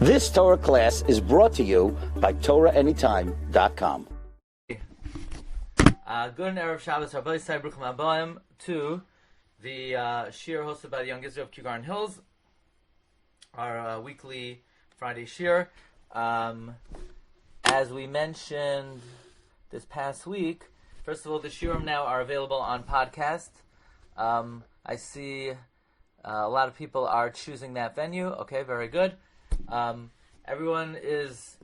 This Torah class is brought to you by TorahAnytime.com. Good Erev Shabbos, Rabbi Bruchim Abayim, to the Shiur hosted by the Young Israel of Kew Gardens Hills, our weekly Friday Shiur. As we mentioned this past week, first of all, the Shiurim now are available on podcast. I see a lot of people are choosing that venue. Okay, very good. Everyone is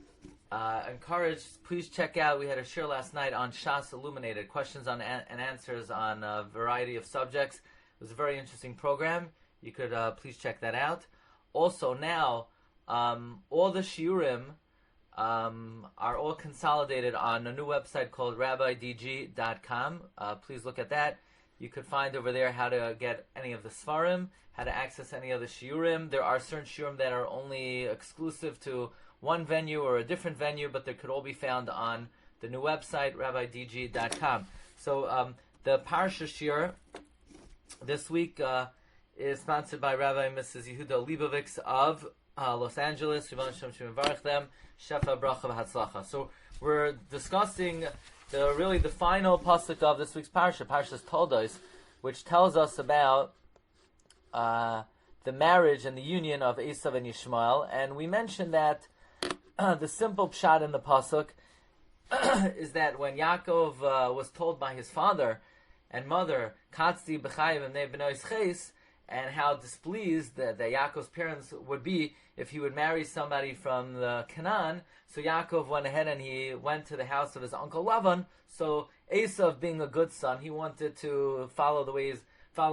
encouraged. Please check out. We had a Shiur last night on Shas Illuminated, questions and answers on a variety of subjects. It was a very interesting program. You could please check that out. Also now, all the Shiurim are all consolidated on a new website called RabbiDG.com. Please look at that. You could find over there how to get any of the Svarim, how to access any of the Shiurim. There are certain Shiurim that are only exclusive to one venue or a different venue, but they could all be found on the new website, RabbiDG.com. So the Parsha Shiur this week is sponsored by Rabbi and Mrs. Yehuda Leibovitz of Los Angeles. Shefa bracha v'hatzlacha. So we're discussing the final pasuk of this week's Parsha, Parshas Toldos, which tells us about the marriage and the union of Eisav and Yishmael. And we mentioned that the simple pshat in the pasuk is that when Yaakov was told by his father and mother, Katzti b'chayiv v'nei b'noi ches, and how displeased that Yaakov's parents would be if he would marry somebody from the Canaan. So Yaakov went ahead and he went to the house of his uncle Lavan. So Eisav, being a good son, he wanted to follow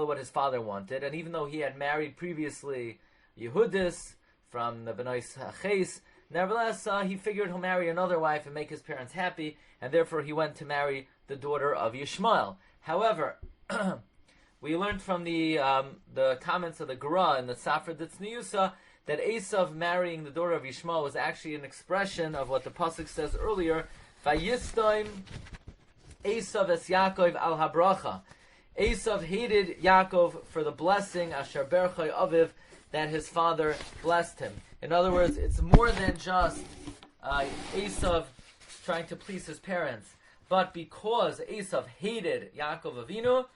what his father wanted. And even though he had married previously Yehudis from the B'nai Ches, nevertheless he figured he'll marry another wife and make his parents happy, and therefore he went to marry the daughter of Yishmael. However, we learned from the comments of the Gra and the Safra Ditzniusa that Eisav marrying the daughter of Yishmael was actually an expression of what the pasuk says earlier, Vayistoim Eisav es Yaakov al habracha. Eisav hated Yaakov for the blessing, Asher berchoi aviv, that his father blessed him. In other words, it's more than just Eisav trying to please his parents, but because Eisav hated Yaakov Avinu,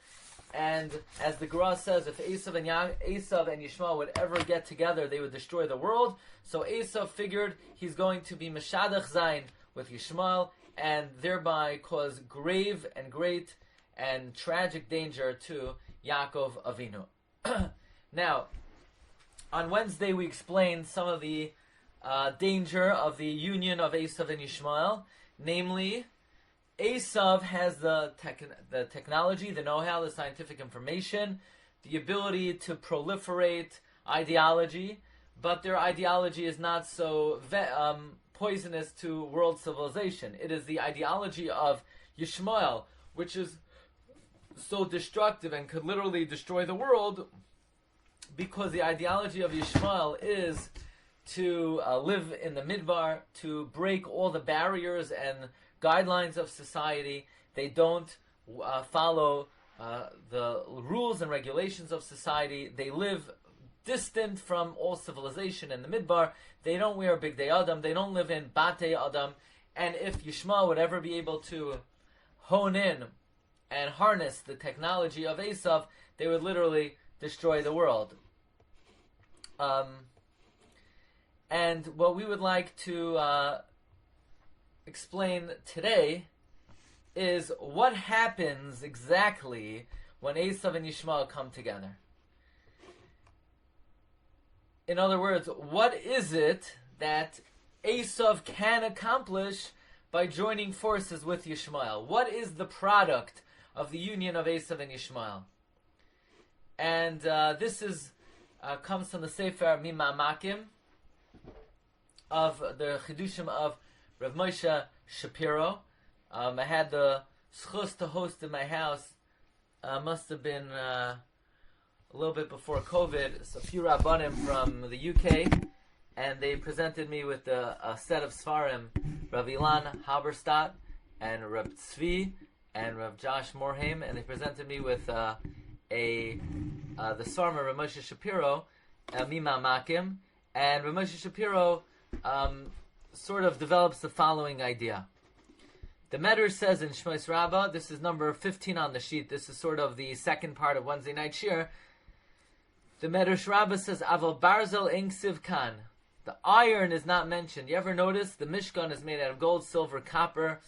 and as the Gra says, if Eisav and Yishmael would ever get together, they would destroy the world. So Eisav figured he's going to be Meshadach Zayin with Yishmael, and thereby cause grave and great and tragic danger to Yaakov Avinu. Now, on Wednesday we explained some of the danger of the union of Eisav and Yishmael, namely, Eisav has the technology, the know-how, the scientific information, the ability to proliferate ideology, but their ideology is not so poisonous to world civilization. It is the ideology of Yishmael, which is so destructive and could literally destroy the world, because the ideology of Yishmael is to live in the midbar, to break all the barriers and guidelines of society. They don't follow the rules and regulations of society. They live distant from all civilization in the midbar. They don't wear bigdei adam. They don't live in batei adam. And if Yishmael would ever be able to hone in and harness the technology of Eisav, they would literally destroy the world. And what we would like to explain today is what happens exactly when Eisav and Yishmael come together. In other words, what is it that Eisav can accomplish by joining forces with Yishmael? What is the product of the union of Eisav and Yishmael? And this is comes from the Sefer Mimamakim of the Chidushim of Rav Moshe Shapiro. I had the schus to host in my house. Must have been a little bit before COVID. So a few Rabbanim from the UK, and they presented me with a set of Sfarim, Rav Ilan Halberstadt and Rav Tzvi and Rav Josh Morhaim, and they presented me with the Sfarim of Rav Moshe Shapiro, Mima Makim, and Rav Moshe Shapiro sort of develops the following idea. The Medrash says in Shmos Rabbah, this is number 15 on the sheet, this is sort of the second part of Wednesday night Shiur. The Medrash Rabbah says, Aval Barzel Ein Ksiv Kan. The iron is not mentioned. You ever notice the Mishkan is made out of gold, silver, copper,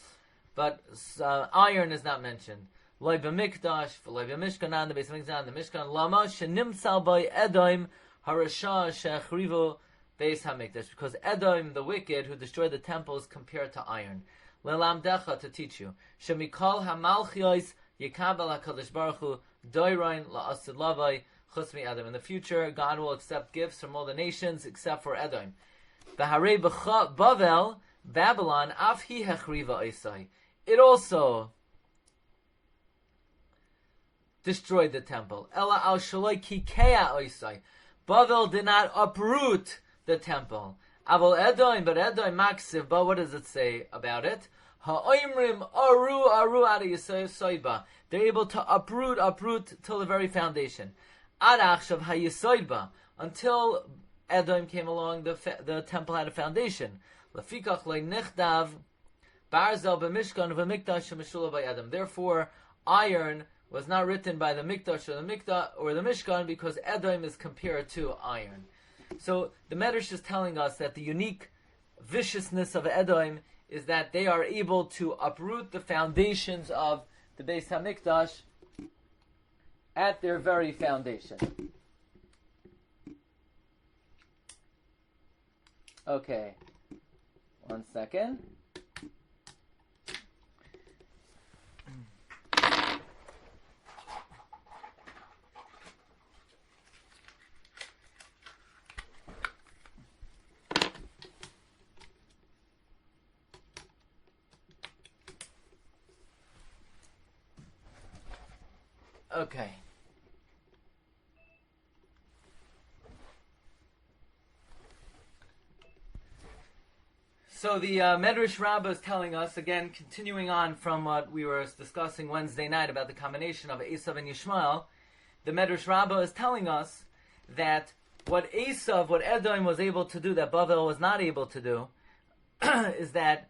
but iron is not mentioned. Loi b'mikdash, v'loi b'mishkanan, the Beis Hamikdash, the Mishkan, lama shenimtzal by Edom harasha shechrivu Beis Hamikdash, because Edom, the wicked, who destroyed the temple, is compared to iron. Lelamdecha, to teach you. Shemikol hamalchiyos yikabel HaKadosh Baruch Hu doirain la'asid lavai chusmi Edom. In the future, God will accept gifts from all the nations except for Edom. V'harei Bavel, Babylon, af hi hechriva Eisai. It also destroyed the temple. Ela al shaloi kikea Eisai. Bavel did not uproot the temple. Aval Edom, but Edom maksiv, but what does it say about it? Ha'oimrim aru ada yisoyba. They're able to uproot till the very foundation. Ad achshav hayisoyba. Until Edom came along, the temple had a foundation. Lefikach le'nichdav barzel b'mishkan v'mikdash shemeshula by Edom. Therefore, iron was not written by the mikdash or the mishkan, because Edom is compared to iron. So the Medrash is telling us that the unique viciousness of Edom is that they are able to uproot the foundations of the Beis Hamikdash at their very foundation. Okay, 1 second. Okay. So the Medrash Rabbah is telling us, again, continuing on from what we were discussing Wednesday night about the combination of Eisav and Yishmael, the Medrash Rabbah is telling us that what Edom was able to do, that Bavel was not able to do, is that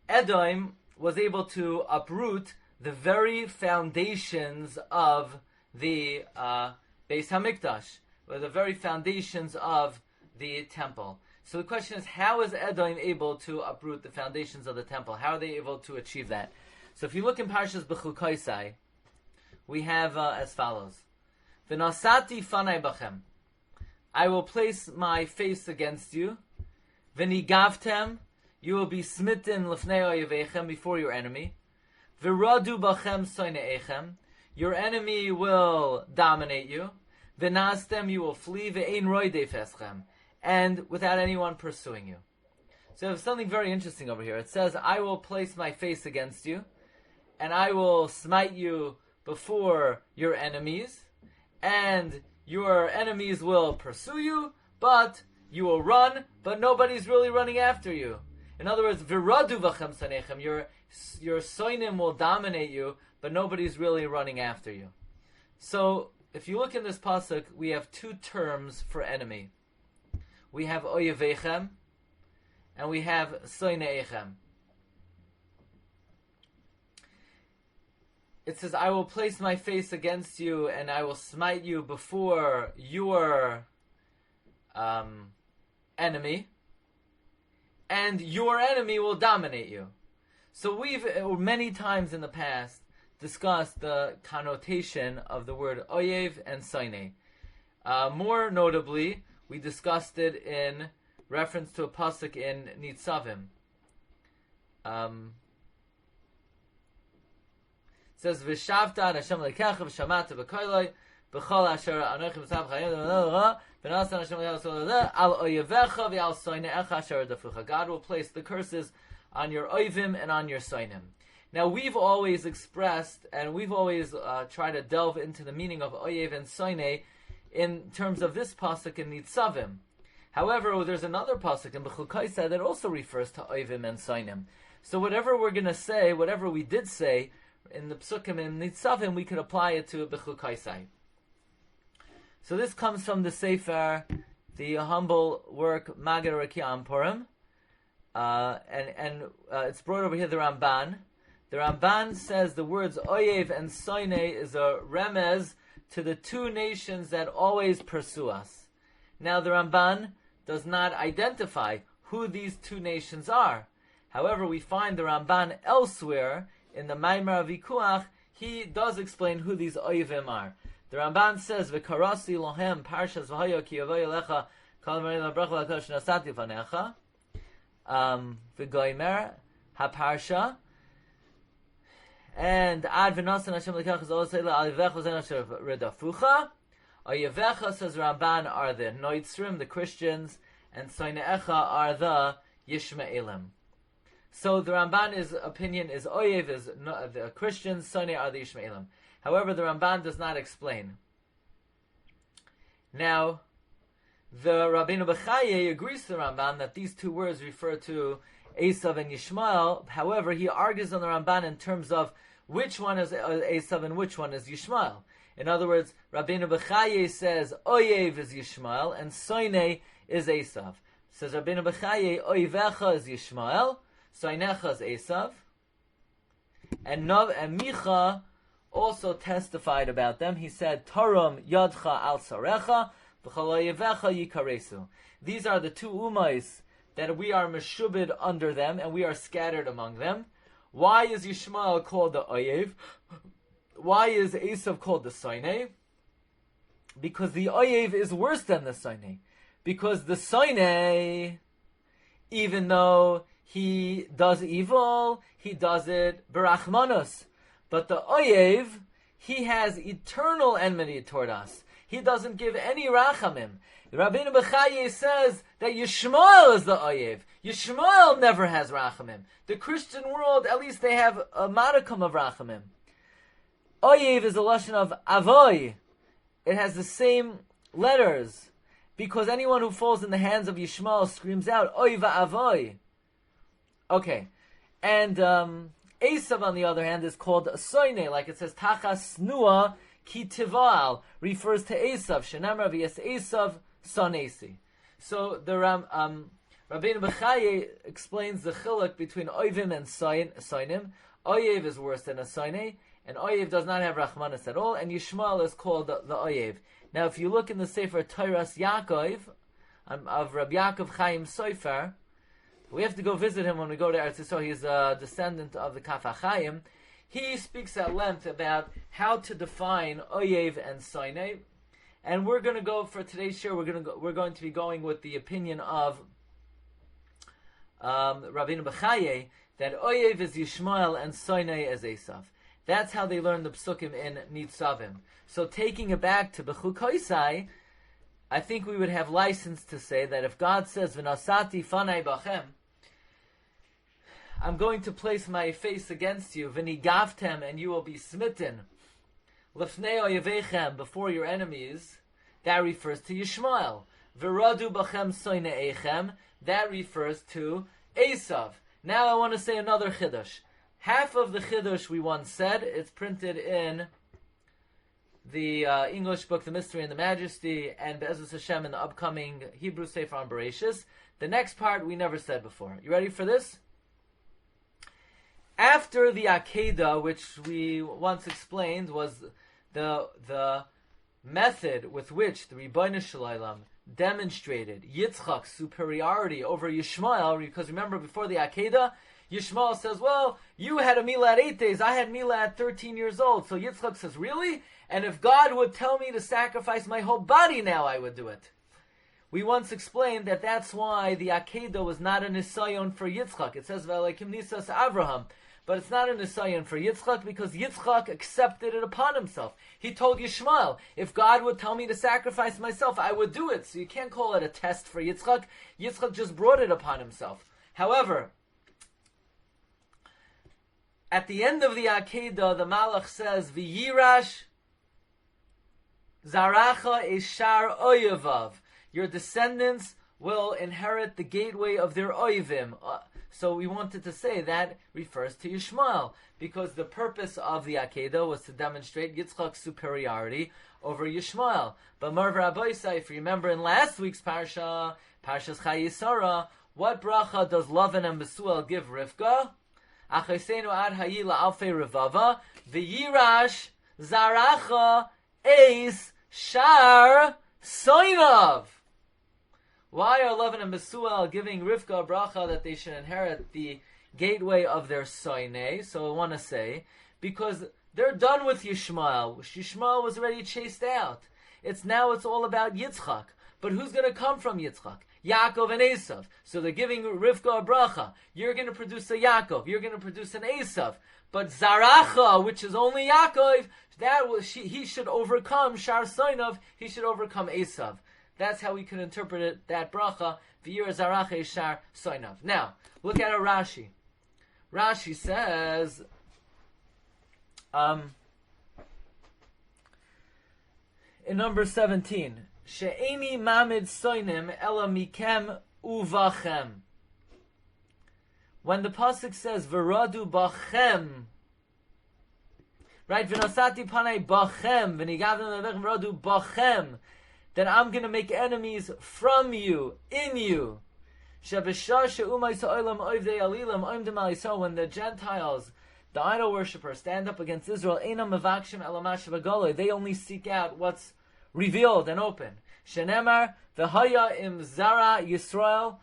Edom was able to uproot the very foundations of the Beis Hamikdash, or the very foundations of the temple. So the question is, how is Edom able to uproot the foundations of the temple? How are they able to achieve that? So if you look in Parshas B'chukoisai, we have as follows: V'nasati fanai bachem, I will place my face against you. V'nigavtem, you will be smitten l'fnei oyevechem, before your enemy. V'radu bachem soineechem, your enemy will dominate you. V'nastem, you will flee. V'ein roi defeschem, and without anyone pursuing you. So there's something very interesting over here. It says, I will place my face against you, and I will smite you before your enemies, and your enemies will pursue you, but you will run, but nobody's really running after you. In other words, V'radu v'chem sanechem, your soinim will dominate you, but nobody's really running after you. So, if you look in this pasuk, we have two terms for enemy. We have oyevechem, and we have soineechem. It says, I will place my face against you, and I will smite you before your enemy, and your enemy will dominate you. So we've many times in the past discussed the connotation of the word oyev and soine. More notably, we discussed it in reference to a pasuk in Nitzavim. It says, "V'shavta ad Hashem lekecha v'shamata b'koiloi b'chol asher anochi b'sav chayim v'nasan Hashem lekecha al oyevecha v'al soineecha asher dafucha." God will place the curses on your oivim and on your soinim. Now, we've always expressed, and we've always tried to delve into the meaning of oyev and soine in terms of this pasuk in Nitzavim. However, there's another pasuk in B'chukoisai that also refers to oivim and soinim. So whatever we're going to say, whatever we did say in the psukim in Nitzavim, we could apply it to B'chukoisai. So this comes from the Sefer, the humble work Magid Rakia on Purim, it's brought over here, the Ramban. The Ramban says the words Oyev and Soine is a remez to the two nations that always pursue us. Now the Ramban does not identify who these two nations are. However, we find the Ramban elsewhere in the Maimar Vikuach, he does explain who these Oyevim are. The Ramban says, V'karasi lohem Parshas v'hayo ki yavoy elecha kol marei l'bracha l'kosh nasati fanecha v'goymer ha-Parsha and ad v'nasan Hashem l'kach zol seila alivecha zen asher redafucha. Oyevecha, says Ramban, are the Noitzrim, the Christians, and Soineecha are the Yishmaelim. So the Ramban's opinion is Oyev is the Christians, Soine are the Yishmaelim. However, the Ramban does not explain. Now, the Rabbeinu Bechaye agrees to the Ramban that these two words refer to Eisav and Yishmael. However, he argues on the Ramban in terms of which one is Eisav and which one is Yishmael. In other words, Rabbeinu Bechaye says Oyev is Yishmael and Soine is Eisav. Says Rabbeinu Bechaye, Oyevecha is Yishmael, Soinecha is Eisav. And Micha also testified about them. He said, Tarum Yadcha al Sarecha, V'chal Oyevecha Yikaresu. These are the two Umais that we are meshubed under them and we are scattered among them. Why is Yishmael called the Oyev? Why is Eisav called the Soine? Because the Oyev is worse than the Soine. Because the Soine, even though he does evil, he does it berachmanos. But the Oyev, he has eternal enmity toward us. He doesn't give any rachamim. Rabbeinu Bechaye says that Yishmael is the Oyev. Yishmael never has rachamim. The Christian world, at least they have a modicum of rachamim. Oyev is a lashon of avoy. It has the same letters, because anyone who falls in the hands of Yishmael screams out Oy va'avoy. Okay, and Eisav, on the other hand, is called Soine, like it says Tachas Snua Ki Tival, refers to Eisav. Shenamar v'yes Eisav Sonesi. So the Rabbeinu Bechaye explains the chiluk between Oyvim and Soinim. Oyev is worse than a Soine, and Oyev does not have Rachmanis at all, and Yishmael is called the Oyev. Now, if you look in the Sefer Torah's Yaakov, of Rabbi Yaakov Chaim Sofer, we have to go visit him when we go to Eretz Yisrael. He's a descendant of the Kaf HaChaim. He speaks at length about how to define Oyev and Soine, and we're going to go, for today's share, we're going to be going with the opinion of Rabbeinu Bechaye, that Oyev is Yishmael and Soine is Eisav. That's how they learn the psukim in Nitzavim. So taking it back to Bechukoisai, I think we would have license to say that if God says, V'nasati fanai bachem, I'm going to place my face against you, V'nigavtem, and you will be smitten, Lefnei oyevechem, before your enemies, that refers to Yishmael. V'radu bachem soineechem, that refers to Eisav. Now I want to say another chiddush. Half of the chiddush we once said, it's printed in the English book, The Mystery and the Majesty, and Be'ezus Hashem in the upcoming Hebrew Sefer on Bereshis. The next part we never said before. You ready for this? After the Akedah, which we once explained was the method with which the Ribono Shel Olam demonstrated Yitzchak's superiority over Yishmael, because remember before the Akedah, Yishmael says, well, you had a Milah at 8 days, I had Milah at 13 years old. So Yitzchak says, really? And if God would tell me to sacrifice my whole body now, I would do it. We once explained that that's why the Akedah was not a Nisayon for Yitzchak. It says, V'alekim Nisas Avraham. But it's not a Nisayon for Yitzchak because Yitzchak accepted it upon himself. He told Yishmael, if God would tell me to sacrifice myself, I would do it. So you can't call it a test for Yitzchak. Yitzchak just brought it upon himself. However, at the end of the Akedah, the Malach says, V'yirash Zaracha Eshar Oyevav. Your descendants will inherit the gateway of their Oyevim. So we wanted to say that refers to Yishmael, because the purpose of the Akedah was to demonstrate Yitzchak's superiority over Yishmael. But Marv Rabbi, if you remember in last week's Parsha, Parshas Chayei Sarah, What bracha does Lavan and Besuel give Rivka? Achesenu ad hayila alfei revava v'yirash zaracha eis shar soinav. Why are Lavan and Besuel giving Rivka a bracha that they should inherit the gateway of their soine? So I want to say, because they're done with Yishmael. Yishmael was already chased out. It's all about Yitzchak. But who's going to come from Yitzchak? Yaakov and Eisav. So they're giving Rivka a bracha. You're going to produce a Yaakov. You're going to produce an Eisav. But Zaracha, which is only Yaakov, he should overcome Shar Soinav. He should overcome Eisav. That's how we can interpret it, that bracha. V'yir Zaracha Shar Soinav. Now, look at a Rashi. Rashi says, in number 17, She'eni mamid soinim ela mikem uvachem. When the pasuk says v'radu bachem, right? V'nosati panei bachem v'nigavim levechem v'radu bachem. Then I'm going to make enemies from you, in you. When the Gentiles, the idol worshippers, stand up against Israel, they only seek out what's revealed and open. Shenemar v'haya im zara Yisrael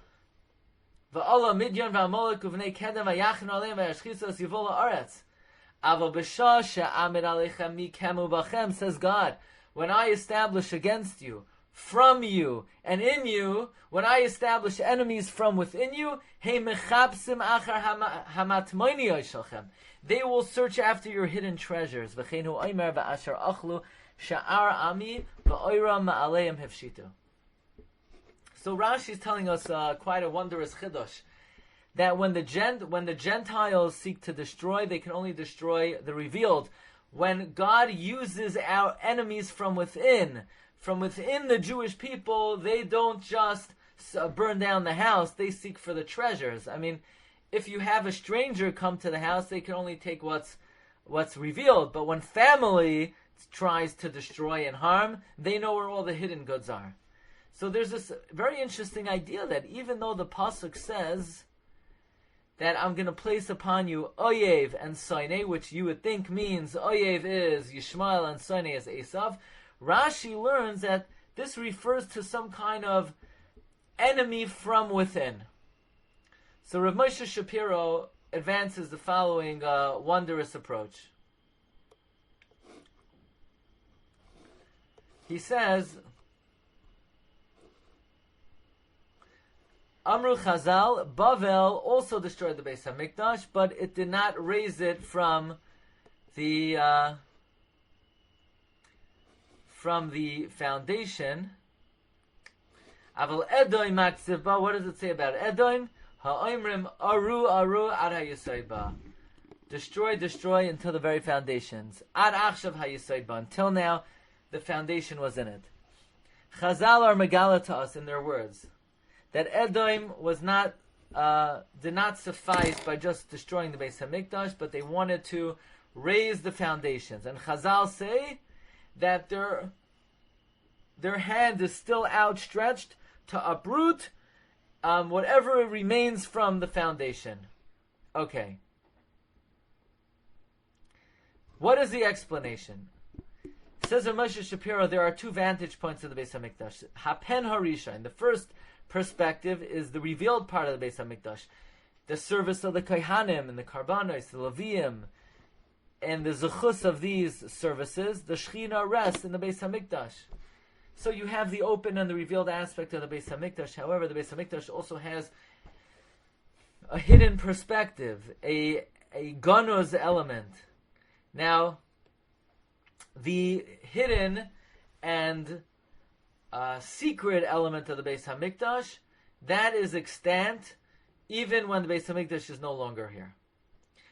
v'ala midyan v'amalek uvnei kedem v'yachin aleim v'yashchisos yivola aretz. Aval b'shah she'amid aleichem mikemu b'chem, says God, when I establish against you, from you, and in you, when I establish enemies from within you, hey mechapsim achar hamatmoini yishalchem, they will search after your hidden treasures. V'cheinu oimer v'asher achlu sha'ar ami v'oira ma'aleim hefshitu. So Rashi is telling us quite a wondrous chiddush, that when the Gentiles seek to destroy, they can only destroy the revealed. When God uses our enemies from within the Jewish people, they don't just burn down the house, they seek for the treasures. I mean, if you have a stranger come to the house, they can only take what's revealed. But when family tries to destroy and harm, they know where all the hidden goods are. So there's this very interesting idea that even though the pasuk says that I'm going to place upon you Oyev and Soine, which you would think means Oyev is Yishmael and Soine is Eisav, Rashi learns that this refers to some kind of enemy from within. So Rav Moshe Shapiro advances the following wondrous approach. He says, Amru Chazal, Bavel also destroyed the Beis HaMikdash, but it did not raise it from the foundation. Aval Edoim Maksiv, what does it say about Edoim? Ha'oimrim aru ad ha'yisayba. Destroy until the very foundations. Ad achshav ha'yisayba. Until now, the foundation was in it. Chazal are megala to us in their words that Edom did not suffice by just destroying the Beis HaMikdash, but they wanted to raise the foundations. And Chazal say that their hand is still outstretched to uproot whatever remains from the foundation. Okay. What is the explanation? Says Rav Moshe Shapiro, there are two vantage points of the Beis HaMikdash. Hapen Harisha, in the first perspective, is the revealed part of the Beis HaMikdash. The service of the Kohanim and the Karbanos, the Leviim, and the Zechus of these services, the Shechina rests in the Beis HaMikdash. So you have the open and the revealed aspect of the Beis HaMikdash. However, the Beis HaMikdash also has a hidden perspective, a Ganoz element. Now, the hidden and secret element of the Beis HaMikdash, that is extant even when the Beis HaMikdash is no longer here.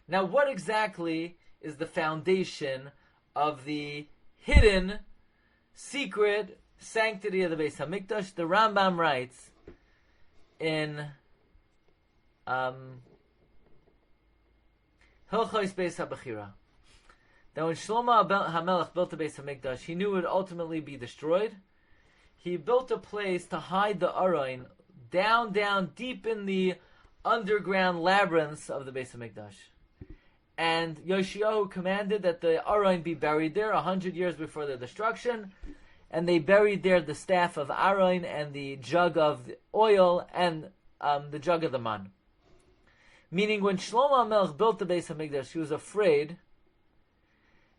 Now, what exactly is the foundation of the hidden, secret sanctity of the Beis HaMikdash? The Rambam writes in Hilchos Beis HaBechira that when Shlomo HaMelech built the Beis HaMikdash, he knew it would ultimately be destroyed. He built a place to hide the Aron down deep in the underground labyrinths of the Beis HaMikdash. And Yoshiyahu commanded that the Aron be buried there 100 years before the destruction. And they buried there the staff of Aaron and the jug of oil and the jug of the man. Meaning, when Shlomo HaMelech built the Beis HaMikdash, he was afraid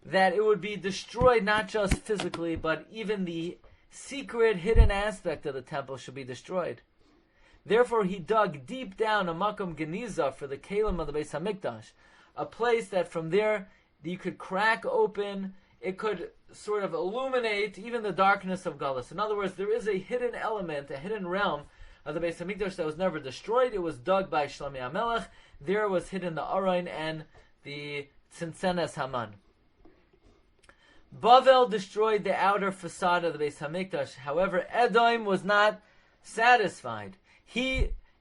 that it would be destroyed, not just physically, but even the secret, hidden aspect of the temple should be destroyed. Therefore, he dug deep down a makom geniza for the kelim of the Beis HaMikdash, a place that from there you could crack open. It could sort of illuminate even the darkness of Galus. In other words, there is a hidden element, a hidden realm of the Beis HaMikdash that was never destroyed. It was dug by Shlomo HaMelech. There was hidden the Aron and the Tzintzenes Haman. Bavel destroyed the outer facade of the Beis HaMikdash. However, Edom was not satisfied.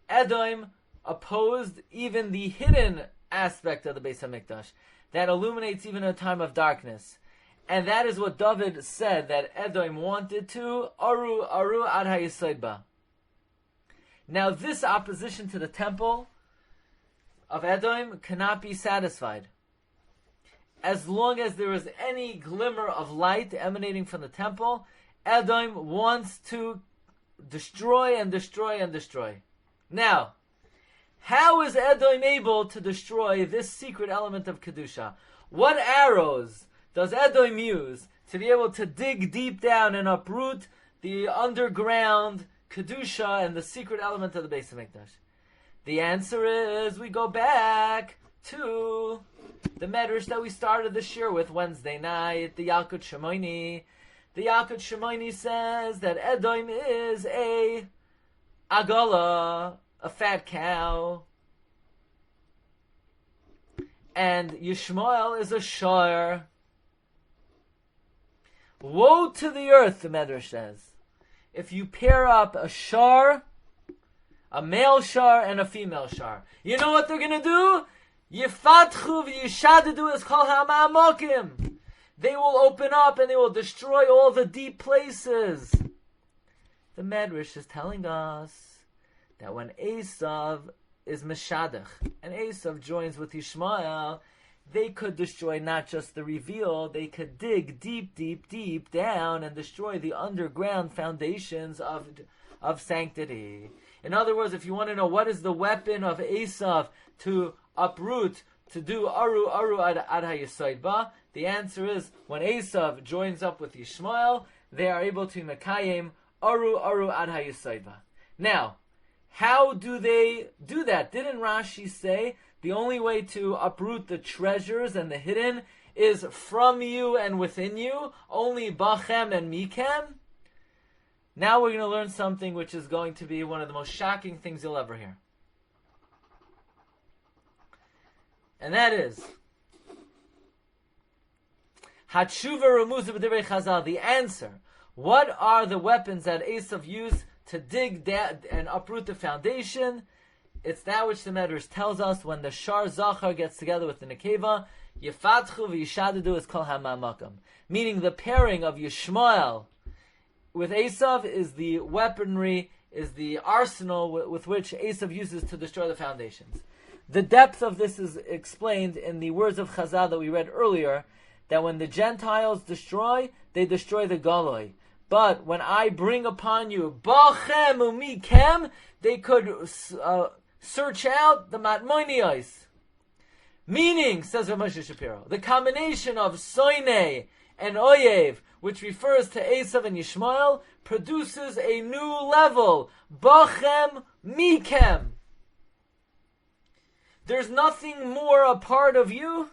Edom opposed even the hidden aspect of the Beis HaMikdash that illuminates even in a time of darkness. And that is what David said that Edom wanted to, Aru ad hayisaidba. Now this opposition to the temple of Edom cannot be satisfied. As long as there is any glimmer of light emanating from the temple, Edom wants to destroy and destroy and destroy. Now, how is Edom able to destroy this secret element of Kedusha? What arrows does Edom use to be able to dig deep down and uproot the underground Kedusha and the secret element of the Beis HaMikdash? The answer is, we go back to the medrash that we started the Shiur with Wednesday night, the Yalkut Shimoni. The Yalkut Shimoni says that Edom is a agala, a fat cow, and Yishmael is a Shiur. Woe to the earth, the medrash says, if you pair up a Shiur, a male Shiur, and a female Shiur. You know what they're going to do? Yifatchu v'yishadadu es kol ha'ma'amokim. They will open up and they will destroy all the deep places. The Medrash is telling us that when Eisav is Meshadach and Eisav joins with Yishmael, they could destroy not just the reveal, they could dig deep down and destroy the underground foundations of sanctity. In other words, if you want to know what is the weapon of Eisav to uproot, to do aru ad hayisaidba, the answer is when Eisav joins up with Yishmael, they are able to mekayim aru ad hayisaidba. Now, how do they do that? Didn't Rashi say the only way to uproot the treasures and the hidden is from you and within you? Only bachem and mikem? Now we're going to learn something which is going to be one of the most shocking things you'll ever hear. And that is Hatshuva Ramuzah B'divrei Chazal, the answer. What are the weapons that Eisav used to dig and uproot the foundation? It's that which the Medrash tells us when the Shar Zachar gets together with the Nekeva, Yifatchu v'yishadadu is kol ha'ma'amakam. Meaning the pairing of Yishmael with Eisav is the weaponry, is the arsenal with which Eisav uses to destroy the foundations. The depth of this is explained in the words of Chazal that we read earlier, that when the Gentiles destroy, they destroy the Galoi. But when I bring upon you Bachem umikem, they could search out the Matmoinios. Meaning, says Rav Moshe Shapiro, the combination of Soine and Oyev, which refers to Eisav and Yishmael, produces a new level. Bachem mikem. There's nothing more a part of you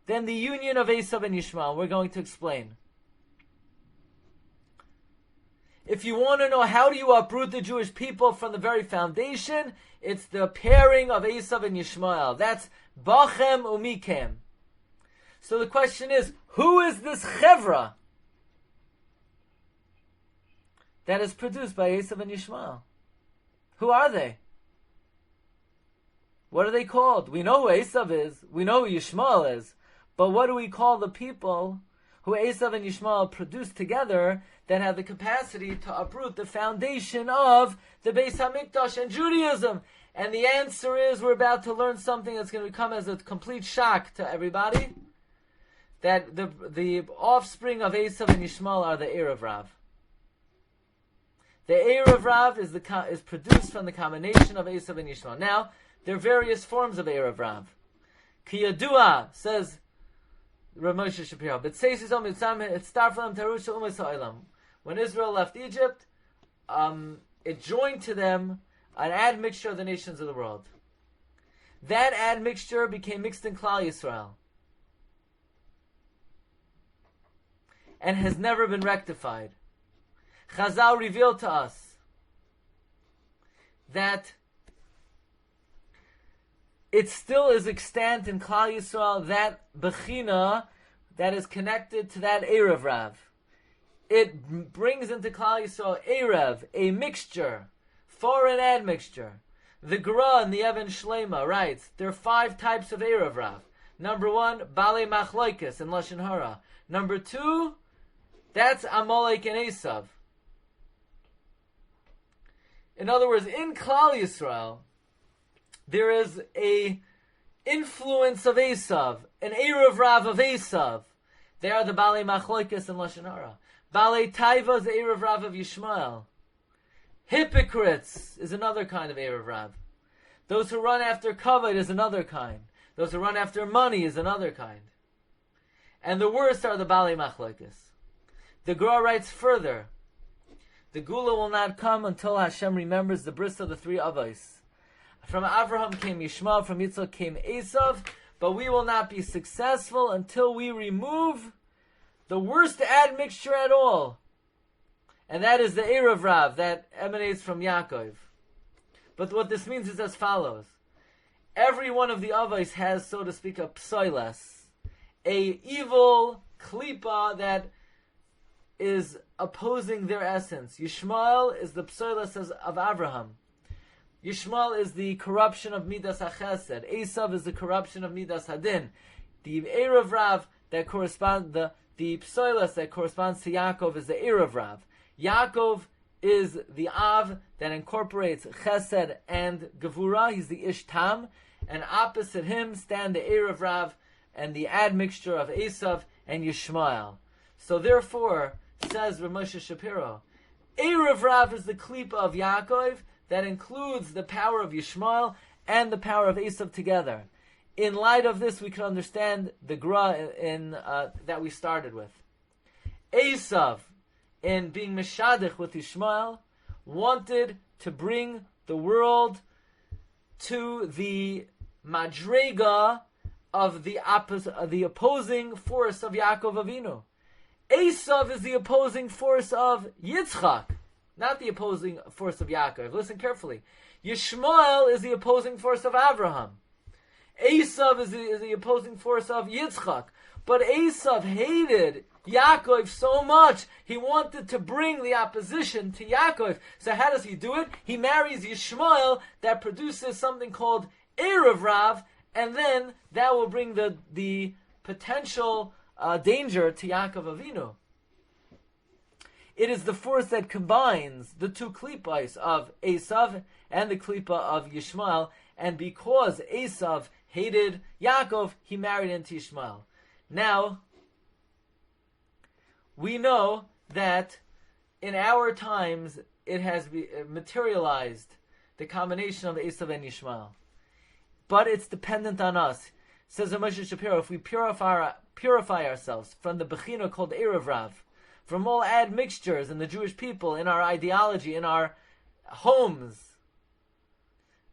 than the union of Eisav and Yishmael. We're going to explain. If you want to know how do you uproot the Jewish people from the very foundation, it's the pairing of Eisav and Yishmael. That's Bachem umikem. So the question is, who is this Chevra that is produced by Eisav and Yishmael? Who are they? What are they called? We know who Eisav is. We know who Yishmael is. But what do we call the people who Eisav and Yishmael produced together that have the capacity to uproot the foundation of the Beis HaMikdash and Judaism? And the answer is, we're about to learn something that's going to come as a complete shock to everybody, that the offspring of Eisav and Yishmael are the Erev Rav. The Erev Rav is produced from the combination of Eisav and Yishmael. Now, there are various forms of Erev Rav. Ki Yadua, says Rav Moshe Shapiro, when Israel left Egypt, it joined to them an admixture of the nations of the world. That admixture became mixed in Klal Yisrael and has never been rectified. Chazal revealed to us that it still is extant in Klal Yisrael, that Bechina that is connected to that Erev Rav. It brings into Klal Yisrael Erev, a mixture, foreign admixture. The Gra and the Even Shlema writes, there are 5 types of Erev Rav. Number 1, Bale Machloikis in Lashon Hara. Number 2, that's Amalek and Eisav. In other words, in Klal Yisrael, there is a influence of Eisav, an Erev Rav of Eisav. They are the Bale Machloikis and Lashon Hara. Bale Taiva is the Erev Rav of Yishmael. Hypocrites is another kind of Erev Rav. Those who run after kavod is another kind. Those who run after money is another kind. And the worst are the Bale Machloikis. The Gra writes further, the Gula will not come until Hashem remembers the bris of the 3 Avos. From Avraham came Yishmael, from Yitzchak came Eisav, but we will not be successful until we remove the worst admixture at all. And that is the Erev Rav that emanates from Yaakov. But what this means is as follows. Every one of the Avos has, so to speak, a psoiles, a evil klipa that is opposing their essence. Yishmael is the psoiles of Avraham. Yishmael is the corruption of Midas HaChesed. Eisav is the corruption of Midas Hadin. The Erev Rav that corresponds, the psoiles that corresponds to Yaakov is the Erev Rav. Yaakov is the Av that incorporates Chesed and Gevura. He's the Ish Tam. And opposite him stand the Erev Rav and the admixture of Eisav and Yishmael. So therefore, says Rav Moshe Shapiro, Erev Rav is the klipa of Yaakov that includes the power of Yishmael and the power of Eisav together. In light of this, we can understand the Gra that we started with. Eisav, in being Meshadich with Yishmael, wanted to bring the world to the Madrega of the opposing force of Yaakov Avinu. Eisav is the opposing force of Yitzchak, not the opposing force of Yaakov. Listen carefully. Yishmael is the opposing force of Avraham. Eisav is the opposing force of Yitzchak. But Eisav hated Yaakov so much, he wanted to bring the opposition to Yaakov. So how does he do it? He marries Yishmael that produces something called Erev Rav, and then that will bring the potential danger to Yaakov Avinu. It is the force that combines the 2 klipos of Eisav and the klipa of Yishmael, and because Eisav hated Yaakov, he married into Yishmael. Now, we know that in our times it has materialized, the combination of Eisav and Yishmael. But it's dependent on us. Says Moshe Shapiro, if we purify ourselves from the Bechina called Erev Rav, from all admixtures in the Jewish people, in our ideology, in our homes,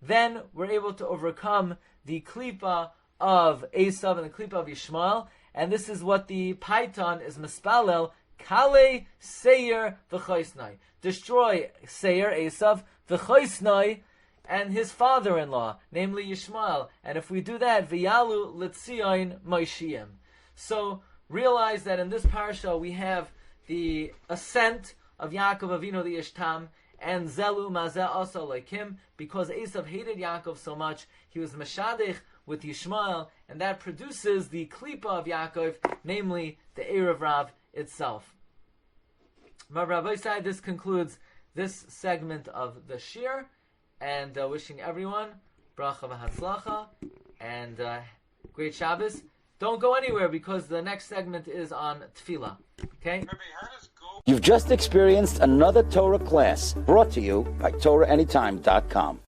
then we're able to overcome the klipa of Eisav and the klipa of Yishmael. And this is what the Paitan is mispalel, Kale Seir v'choisnai. Destroy Seir, Eisav, v'choisnai, and his father-in-law, namely Yishmael. And if we do that, v'yalu l'tzion Moshiim. So realize that in this Parsha we have the ascent of Yaakov Avinu the Ishtam, and Zelu Mazeh also like him, because Eisav hated Yaakov so much, he was Meshadich with Yishmael, and that produces the klipa of Yaakov, namely the Erev Rav itself. Rabbi said this concludes this segment of the Shiur, and wishing everyone bracha v'hatzlacha and great Shabbos. Don't go anywhere because the next segment is on tefillah. Okay? You've just experienced another Torah class brought to you by TorahAnytime.com.